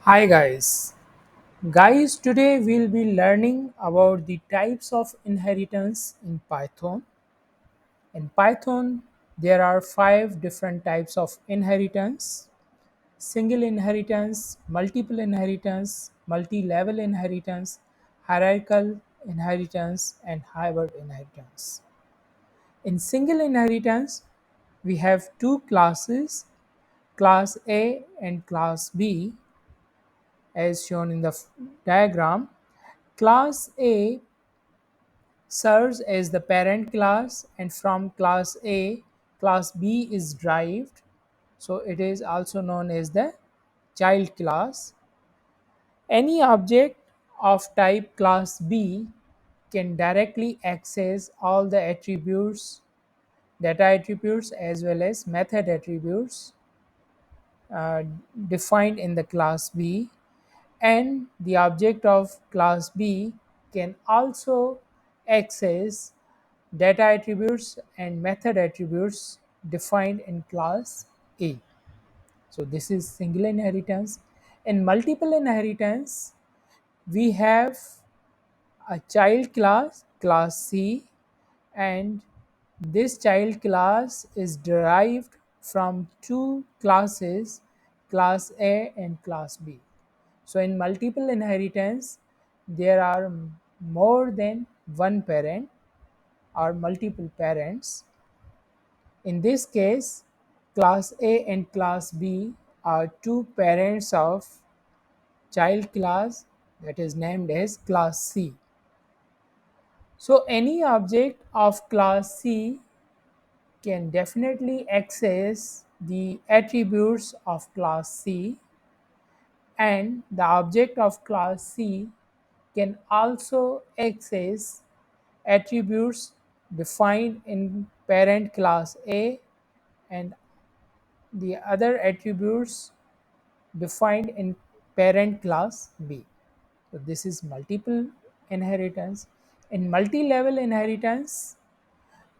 Hi guys. Today we'll be learning about the types of inheritance in Python. In Python, there are five different types of inheritance: single inheritance, multiple inheritance, multi-level inheritance, hierarchical inheritance, and hybrid inheritance. In single inheritance, we have two classes, class A and class B, as shown in the diagram. Class A serves as the parent class, and from class A, class B is derived, so it is also known as the child class. Any object of type class B can directly access all the attributes, data attributes, as well as method attributes uh, defined in the class B, and the object of class B can also access data attributes and method attributes defined in class A. So this is single inheritance. In multiple inheritance, we have a child class, class C, and this child class is derived from two classes, class A and class B. So in multiple inheritance, there are more than one parent or multiple parents. In this case, class A and class B are two parents of child class that is named as class C. So any object of class C can definitely access the attributes of class C, and the object of class C can also access attributes defined in parent class A and the other attributes defined in parent class B. So this is multiple inheritance. In multi-level inheritance,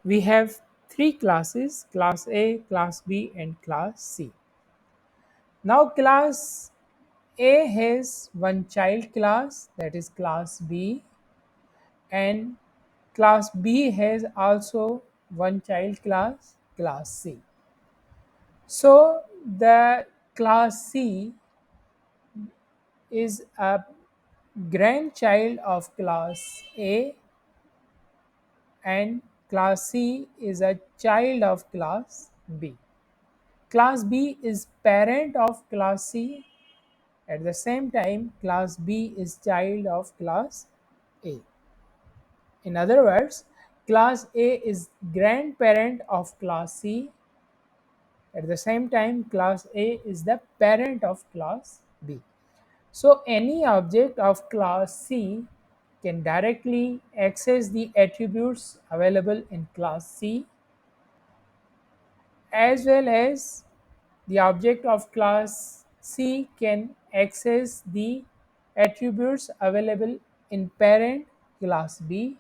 we have three classes: class A, class B, and class C. Now class A has one child class, that is class B, and class B has also one child class, class C. So the class C is a grandchild of class A, and class C is a child of class B. Class B is parent of class C. At the same time, class B is child of class A. In other words, class A is grandparent of class C. At the same time, class A is the parent of class B. So any object of class C can directly access the attributes available in class C, as well as the object of class C can access the attributes available in parent class B.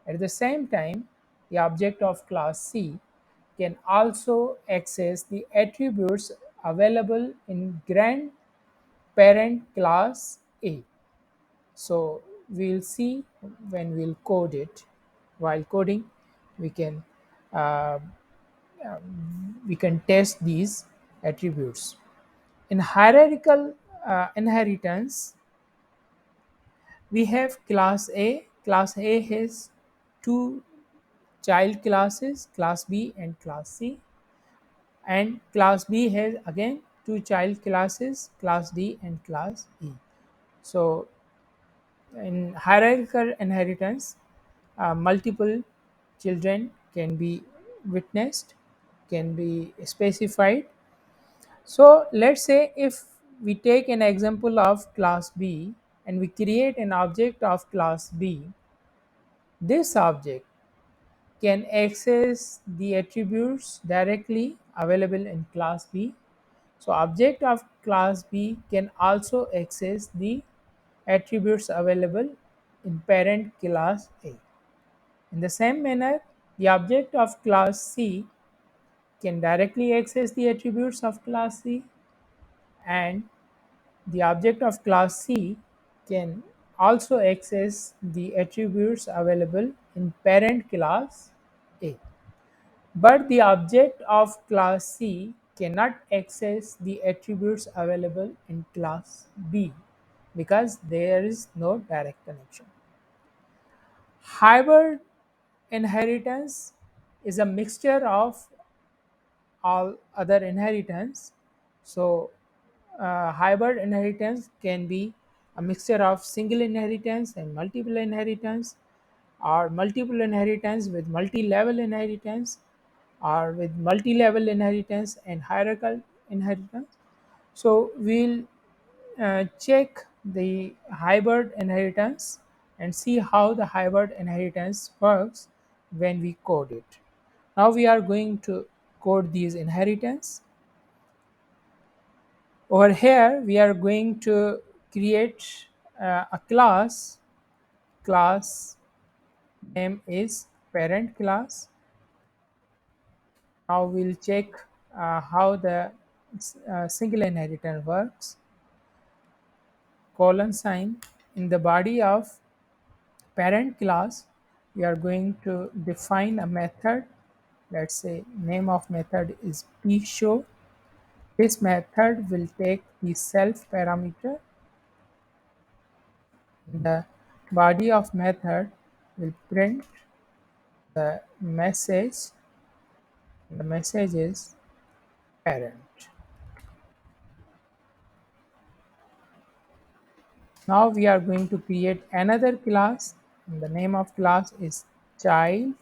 At the same time, the object of class C can also access the attributes available in grandparent class A. So we'll see when we'll code it. While coding, we can uh, we can test these attributes. In hierarchical inheritance, we have class A. Class A has two child classes, class B and class C, and class B has again two child classes, class D and class E. So in hierarchical inheritance, multiple children can be witnessed, can be specified. So let's say if we take an example of class B and we create an object of class B, this object can access the attributes directly available in class B. So object of class B can also access the attributes available in parent class A. In the same manner, the object of class C can directly access the attributes of class C, and The object of class C can also access the attributes available in parent class A. But the object of class C cannot access the attributes available in class B because there is no direct connection. Hybrid inheritance is a mixture of all other inheritance. So, hybrid inheritance can be a mixture of single inheritance and multiple inheritance, or multiple inheritance with multi-level inheritance, or with multi-level inheritance and hierarchical inheritance. So we'll check the hybrid inheritance and see how the hybrid inheritance works when we code it. Now we are going to code these inheritance. Over here we are going to create a class name is parent class. Now we'll check how the single inheritance works. Colon sign in the body of parent class, we are going to define a method. Let's say name of method is pshow. This method will take the self parameter. The body of method will print the message. The message is parent. Now we are going to create another class. The name of class is child,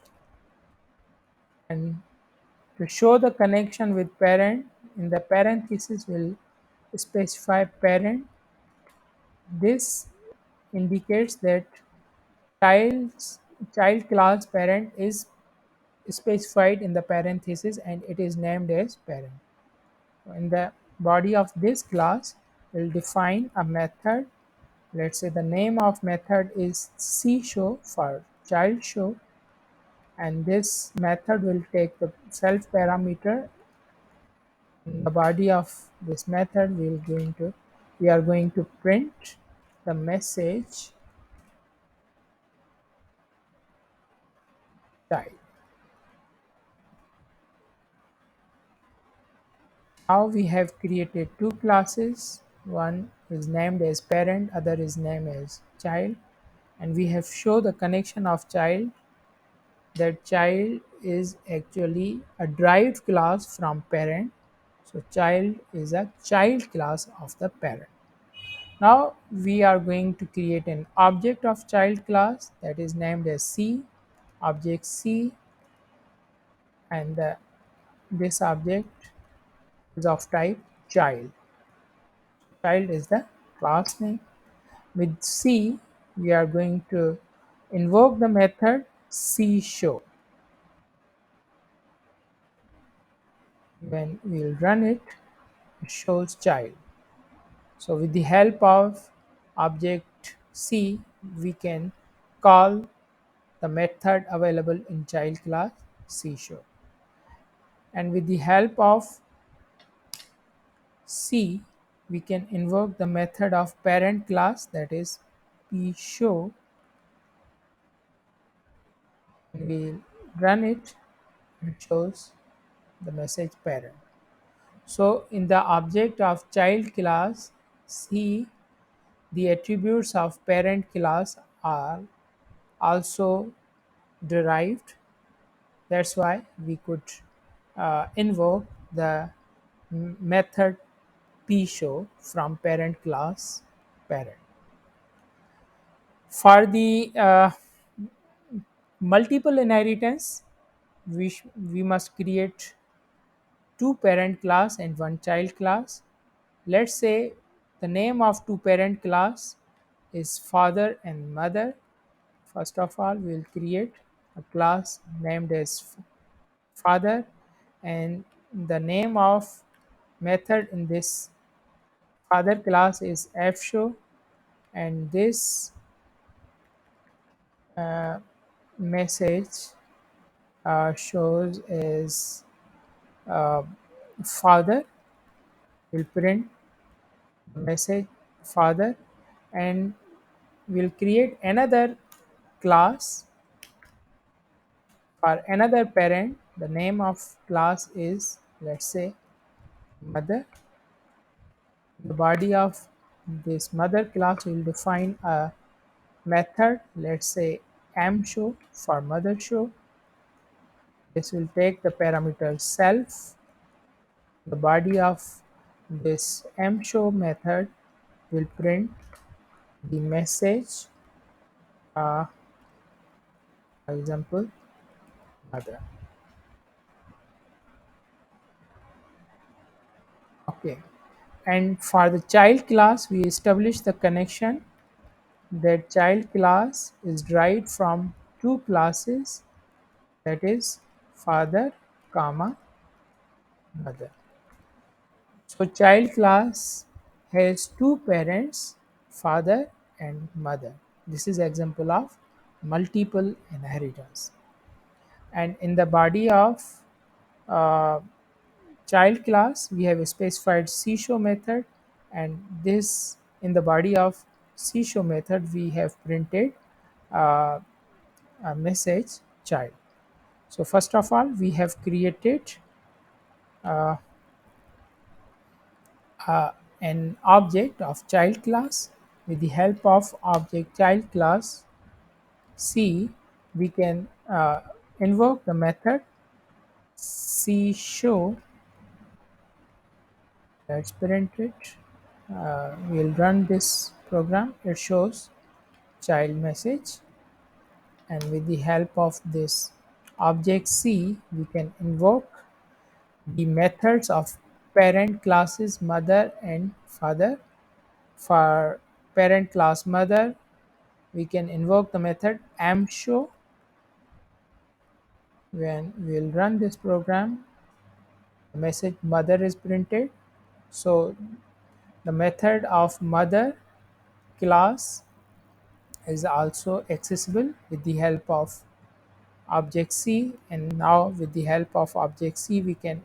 and to show the connection with parent, in the parenthesis will specify parent. This indicates that child's child class parent is specified in the parenthesis and it is named as parent. In the body of this class, we'll define a method. Let's say the name of method is cshow for child show, and this method will take the self parameter. In the body of this method, we are going to print the message child. Now we have created two classes. One is named as parent, other is named as child, and we have shown the connection of child. That child is actually a derived class from parent. So child is a child class of the parent. Now we are going to create an object of child class that is named as C, object C, and this object is of type child. Child is the class name. With C, we are going to invoke the method cshow. When we'll run it, it shows child. So with the help of object C, we can call the method available in child class cshow. And with the help of C, we can invoke the method of parent class, that is pshow. We run it, it shows the message parent. So in the object of child class C, the attributes of parent class are also derived. That's why we could invoke the method pshow from parent class parent. For the multiple inheritance, we must create two parent class and one child class. Let's say the name of two parent class is father and mother. First of all, we will create a class named as father, and the name of method in this father class is fshow, and this uh, message shows as uh, father will print message father, and we'll create another class for another parent. The name of class is, let's say, mother. The body of this mother class will define a method, let's say show for mother show. This will take the parameter self. The body of this show method will print the message, uh, for example, mother. Okay. And for the child class, we establish the connection that child class is derived from two classes, that is father comma mother. So child class has two parents, father and mother. This is example of multiple inheritance. And in the body of uh, child class, we have specified show method, and this in the body of show method we have printed uh, a message child. So first of all, we have created uh, uh, an object of child class. With the help of object child class C, we can invoke the method C show. Let's print it. We'll run this program. It shows child message, and with the help of this object C, we can invoke the methods of parent classes mother and father. For parent class mother, we can invoke the method show. When we'll run this program, the message mother is printed. So the method of mother class is also accessible with the help of object C, and now with the help of object C we can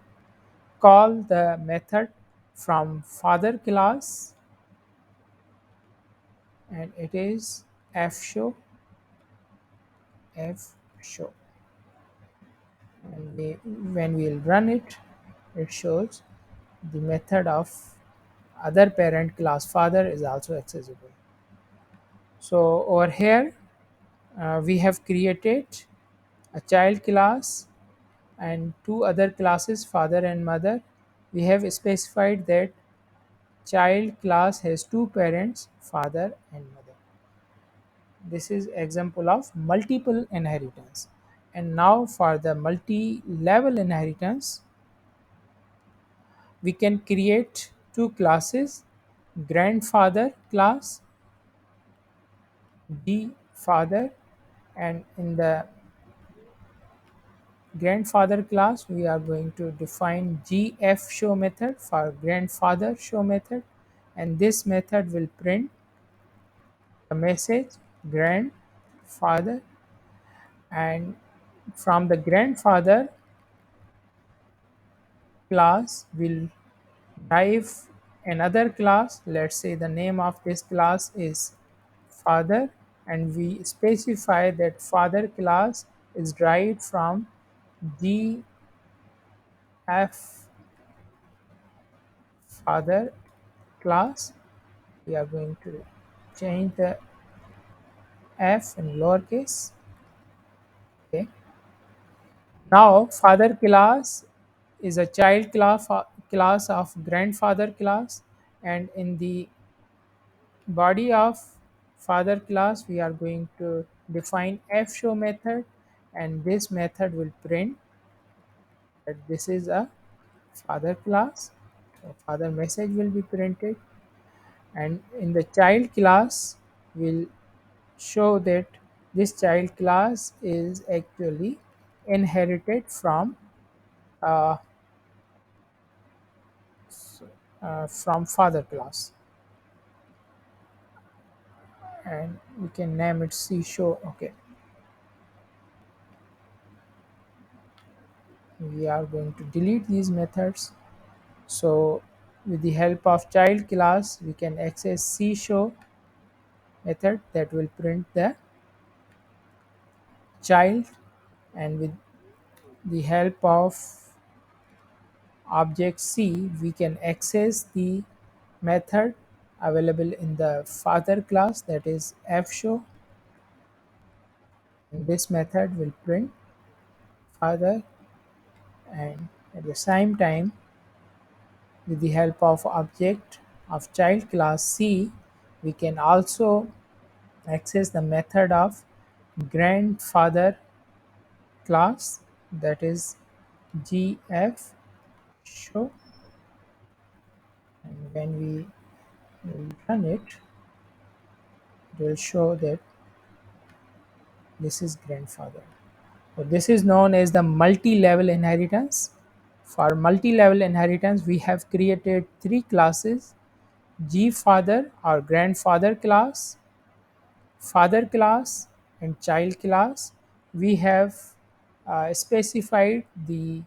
call the method from father class, and it is f show. And when we'll run it, it shows the method of other parent class father is also accessible. So over here we have created a child class and two other classes father and mother. We have specified that child class has two parents father and mother. This is example of multiple inheritance. And now for the multi-level inheritance, we can create two classes, grandfather class d father, and in the grandfather class we are going to define gf show method for grandfather show method, and this method will print the message grandfather. And from the grandfather class will derive another class. Let's say the name of this class is father, and we specify that father class is derived from gf father class. We are going to change the f in lowercase. Okay. Now father class is a child class of grandfather class, and in the body of father class we are going to define f show method, and this method will print that this is a father class. So father message will be printed, and in the child class will show that this child class is actually inherited uh, from father class, and we can name it C show. Okay, we are going to delete these methods. So With the help of child class, we can access cshow method that will print the child, and with the help of object C, we can access the method available in the father class, that is fshow, and this method will print father. And at the same time, with the help of object of child class C, we can also access the method of grandfather class, that is gf show, and when we will run it, it will show that this is grandfather. So this is known as the multi-level inheritance. For multi-level inheritance, we have created three classes: G father or grandfather class, father class, and child class. We have specified the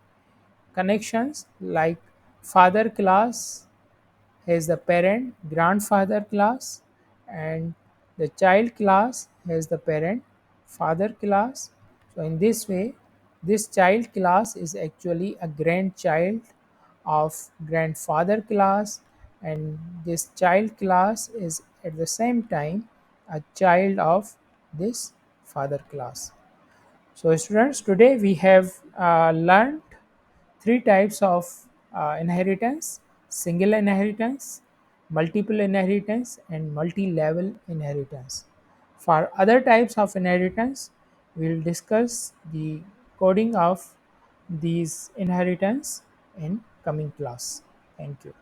connections like father class has the parent grandfather class, and the child class has the parent father class. So in this way, this child class is actually a grandchild of grandfather class, and this child class is at the same time a child of this father class. So students, today we have learned three types of inheritance: single inheritance, multiple inheritance, and multi-level inheritance. For other types of inheritance, we will discuss the coding of these inheritance in coming class. Thank you.